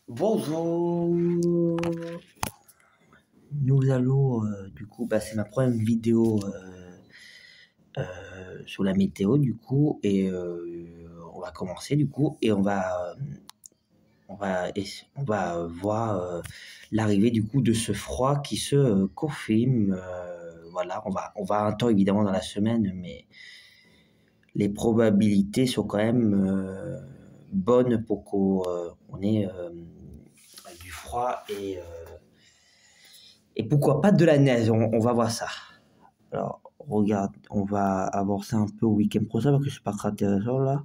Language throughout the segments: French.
Bonjour. Nous allons du coup, c'est ma première vidéo sur la météo du coup et on va commencer du coup et on va voir l'arrivée du coup de ce froid qui se confirme. Voilà, on va un temps évidemment dans la semaine, mais les probabilités sont quand même bonnes pour qu'on ait du froid et pourquoi pas de la neige, on va voir ça. Alors, regarde, on va avancer un peu au week-end prochain parce que c'est pas très intéressant là.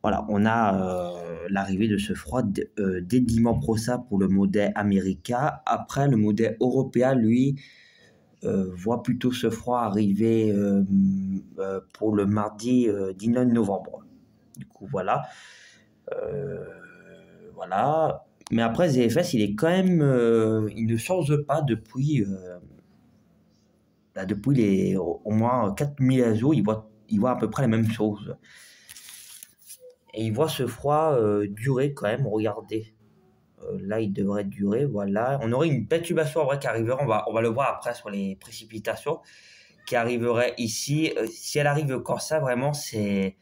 Voilà, on a l'arrivée de ce froid dès dimanche prochain pour le modèle américain. Après, le modèle européen, lui, voit plutôt ce froid arriver pour le mardi 19 novembre. Du coup, voilà. Euh, voilà. Mais après, ZFS, il est quand même, il ne change pas depuis au moins 4000 jours, il voit à peu près la même chose. Et il voit ce froid durer quand même, regardez. Là, il devrait durer, voilà. On aurait une perturbation en vrai qui arriverait, on va le voir après sur les précipitations, qui arriverait ici. Si elle arrive comme ça, vraiment, c'est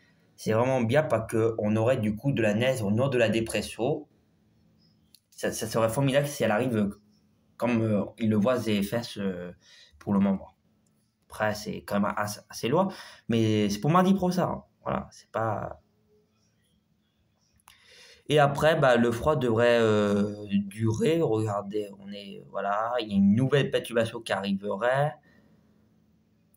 vraiment bien parce qu'on aurait du coup de la neige au nord de la dépression. Ça serait formidable si elle arrive comme il le voit ZFS pour le moment. Après, c'est quand même assez loin, mais c'est pour mardi prochain, hein. Voilà, c'est pas. Et après, le froid devrait durer. Regardez, voilà, il y a une nouvelle perturbation qui arriverait.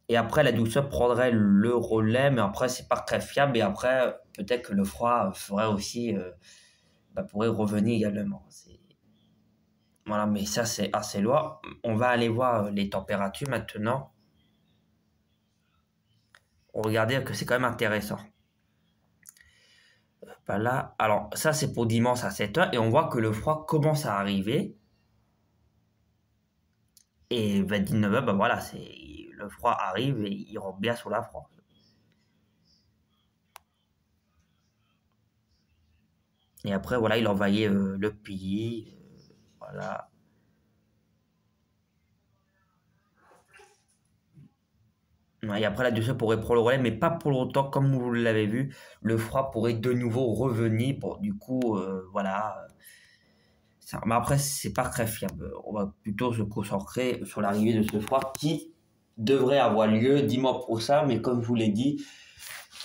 Et après, la douceur prendrait le relais, mais après, c'est pas très fiable. Et après, peut-être que le froid ferait aussi, pourrait revenir également. Voilà, mais ça, c'est assez loin. On va aller voir les températures maintenant. Regardez que c'est quand même intéressant. Là, alors ça c'est pour dimanche à 7h et on voit que le froid commence à arriver. Et vers 19h, voilà, le froid arrive et il rentre bien sur la France. Et après, voilà, il envahit le pays. Voilà. Ouais, et après, la douceur pourrait prendre le relais, mais pas pour longtemps, comme vous l'avez vu. Le froid pourrait de nouveau revenir. Bon, du coup, voilà. Mais après, c'est pas très fiable. On va plutôt se concentrer sur l'arrivée de ce froid qui devrait avoir lieu dimanche prochain, mais comme je vous l'ai dit,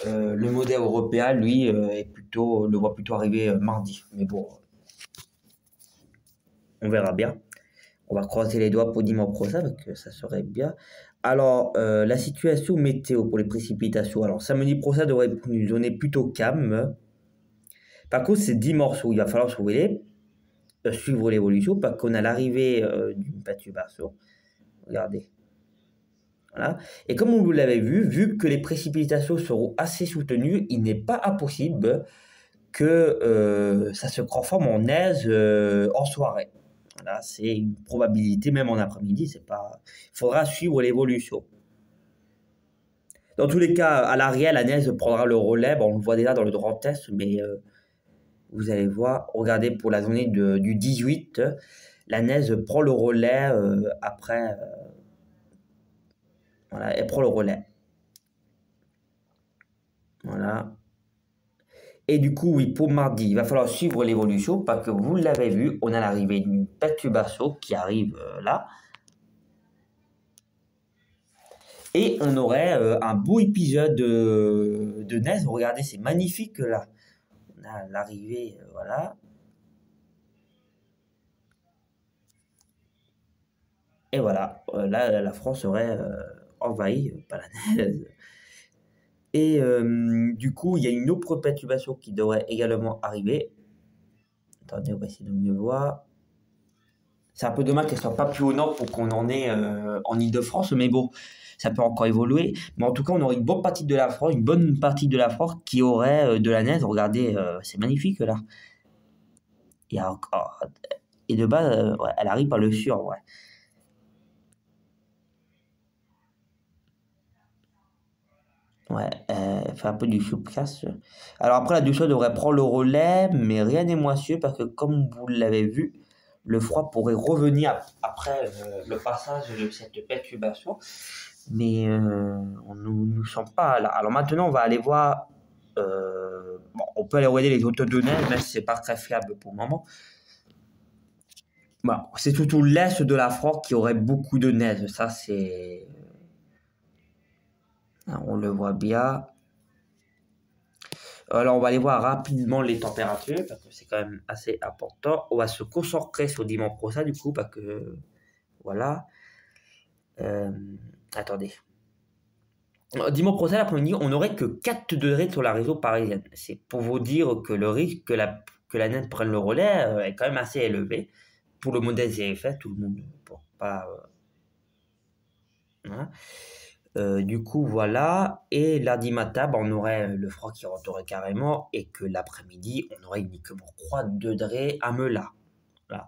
le modèle européen, lui, le voit plutôt arriver mardi. Mais bon, on verra bien. On va croiser les doigts pour dimanche prochain, parce que ça serait bien. Alors, la situation météo pour les précipitations. Alors, samedi prochain devrait être une journée plutôt calme. Par contre, c'est dimanche où il va falloir suivre l'évolution, parce qu'on a l'arrivée d'une perturbation. Regardez. Voilà. Et comme vous l'avez vu que les précipitations seront assez soutenues, il n'est pas impossible que ça se transforme en neige en soirée. Voilà, c'est une probabilité, même en après-midi, c'est pas. Il faudra suivre l'évolution. Dans tous les cas, à l'arrière, la neige prendra le relais. Bon, on le voit déjà dans le Grand Est, mais vous allez voir, regardez pour la journée du 18, la neige prend le relais après. Voilà, elle prend le relais. Voilà. Et du coup, oui, pour mardi, il va falloir suivre l'évolution parce que vous l'avez vu, on a l'arrivée d'une perturbation qui arrive là. Et on aurait un beau épisode de neige. Regardez, c'est magnifique là. On a l'arrivée, voilà. Et voilà, là, la France serait envahie par la neige. Et du coup, il y a une autre perturbation qui devrait également arriver. Attendez, on va essayer de mieux voir. C'est un peu dommage qu'elle soit pas plus au nord pour qu'on en ait en Île-de-France, mais bon, ça peut encore évoluer. Mais en tout cas, on aurait une bonne partie de la France qui aurait de la neige. Regardez, c'est magnifique là. Il y a encore, et de bas, ouais, elle arrive par le sud, ouais. Ouais, elle fait un peu du soupe-casse. Alors après, la douceur devrait prendre le relais, mais rien n'est moins sûr parce que comme vous l'avez vu, le froid pourrait revenir après le passage de cette perturbation. Mais on ne nous sent pas là. Alors maintenant, on va aller voir. Bon, on peut aller regarder les autres données, mais c'est pas très fiable pour le moment. Bon, c'est surtout l'est de la France qui aurait beaucoup de neige. Ça, c'est. On le voit bien. Alors, on va aller voir rapidement les températures parce que c'est quand même assez important. On va se concentrer sur dimanche prochain, du coup, parce que. Voilà. Euh, attendez. Dimanche prochain, l'après-midi, on n'aurait que 4 degrés sur la région parisienne. C'est pour vous dire que le risque que la neige prenne le relais est quand même assez élevé. Pour le modèle ZFS, tout le monde ne peut pas. Hein. Du coup, voilà. Et lundi matin, on aurait le froid qui rentrerait carrément et que l'après-midi, on aurait uniquement 3 degrés à Melun. Voilà.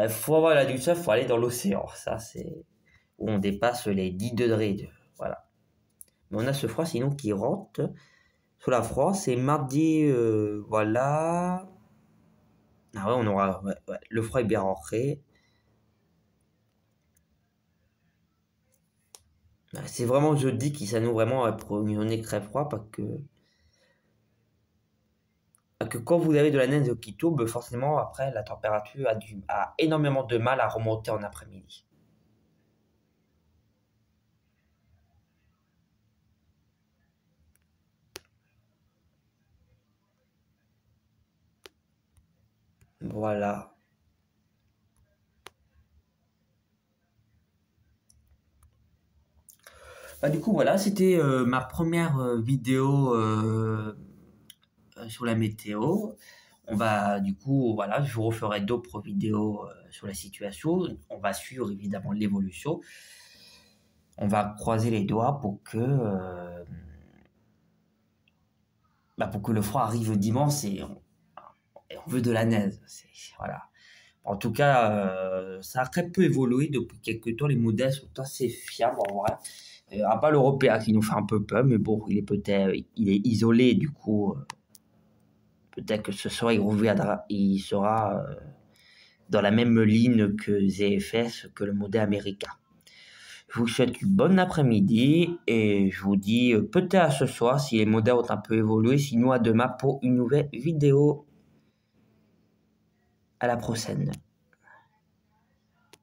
Il faut avoir la douceur, il faut aller dans l'océan. Ça, c'est où on dépasse les 10 degrés. Voilà. Mais on a ce froid sinon qui rentre sur la France. Et mardi, voilà. Ah ouais, on aura. Ouais. Le froid est bien rentré. C'est vraiment jeudi qui s'annonce vraiment pour une journée très froide parce que quand vous avez de la neige qui tombe, forcément après la température a énormément de mal à remonter en après-midi. Voilà. Du coup voilà, c'était ma première vidéo sur la météo. On va du coup voilà, je vous referai d'autres vidéos sur la situation. On va suivre évidemment l'évolution. On va croiser les doigts pour que le froid arrive dimanche et on veut de la neige. Voilà. En tout cas, ça a très peu évolué depuis quelques temps. Les modèles sont assez fiables en vrai. À part l'européen qui nous fait un peu peur, mais bon, il est isolé, du coup, peut-être que ce soir il sera dans la même ligne que ZFS, que le modèle américain. Je vous souhaite une bonne après-midi et je vous dis peut-être à ce soir si les modèles ont un peu évolué, sinon à demain pour une nouvelle vidéo. À la prochaine.